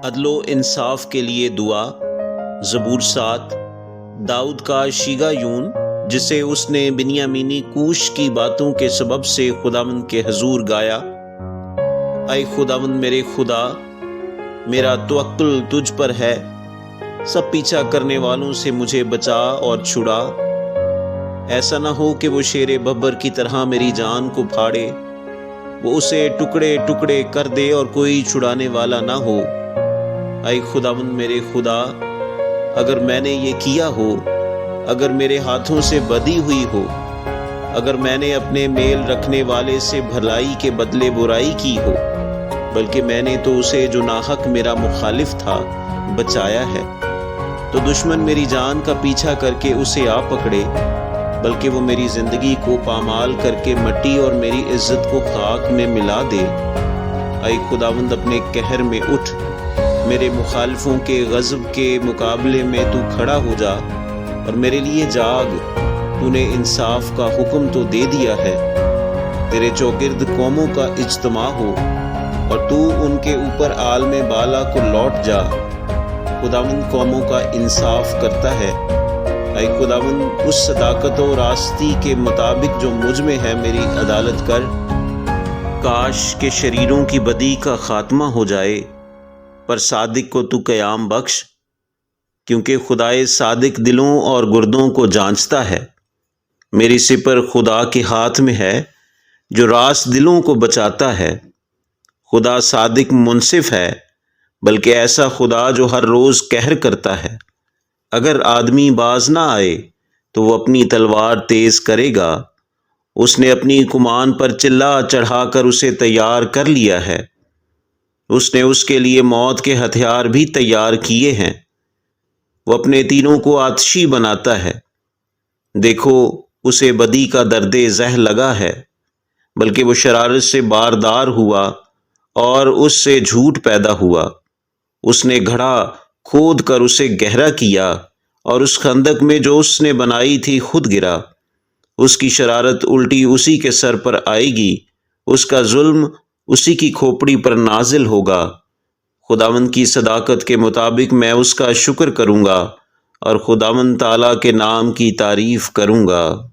عدل و انصاف کے لیے دعا۔ زبور 7۔ داؤد کا شیگا یون جسے اس نے بنیامینی کوش کی باتوں کے سبب سے خداوند کے حضور گایا۔ اے خداوند میرے خدا، میرا توکل تجھ پر ہے، سب پیچھا کرنے والوں سے مجھے بچا اور چھڑا۔ ایسا نہ ہو کہ وہ شیر ببر کی طرح میری جان کو پھاڑے، وہ اسے ٹکڑے ٹکڑے کر دے اور کوئی چھڑانے والا نہ ہو۔ اے خداوند میرے خدا، اگر میں نے یہ کیا ہو، اگر میرے ہاتھوں سے بدی ہوئی ہو، اگر میں نے اپنے میل رکھنے والے سے بھلائی کے بدلے برائی کی ہو، بلکہ میں نے تو اسے جو ناحق میرا مخالف تھا بچایا ہے، تو دشمن میری جان کا پیچھا کر کے اسے آ پکڑے، بلکہ وہ میری زندگی کو پامال کر کے مٹی اور میری عزت کو خاک میں ملا دے۔ اے خداوند اپنے قہر میں اٹھ، میرے مخالفوں کے غضب کے مقابلے میں تو کھڑا ہو جا اور میرے لیے جاگ۔ تو نے انصاف کا حکم تو دے دیا ہے، تیرے چوگرد قوموں کا اجتماع ہو اور تو ان کے اوپر عالم بالا کو لوٹ جا۔ خداوند قوموں کا انصاف کرتا ہے۔ اے خداوند اس صداقت و راستی کے مطابق جو مجھ میں ہے میری عدالت کر۔ کاش کہ شریروں کی بدی کا خاتمہ ہو جائے، پر صادق کو تو قیام بخش، کیونکہ خدائے صادق دلوں اور گردوں کو جانچتا ہے۔ میری سپر خدا کے ہاتھ میں ہے جو راست دلوں کو بچاتا ہے۔ خدا صادق منصف ہے، بلکہ ایسا خدا جو ہر روز قہر کرتا ہے۔ اگر آدمی باز نہ آئے تو وہ اپنی تلوار تیز کرے گا۔ اس نے اپنی کمان پر چلا چڑھا کر اسے تیار کر لیا ہے۔ اس نے اس کے لیے موت کے ہتھیار بھی تیار کیے ہیں۔ وہ اپنے تینوں کو آتشی بناتا ہے۔ دیکھو اسے بدی کا درد زہ لگا ہے، بلکہ وہ شرارت سے باردار ہوا اور اس سے جھوٹ پیدا ہوا۔ اس نے گھڑا کھود کر اسے گہرا کیا اور اس خندق میں جو اس نے بنائی تھی خود گرا۔ اس کی شرارت الٹی اسی کے سر پر آئے گی، اس کا ظلم اسی کی کھوپڑی پر نازل ہوگا۔ خداوند کی صداقت کے مطابق میں اس کا شکر کروں گا اور خداوند تعالیٰ کے نام کی تعریف کروں گا۔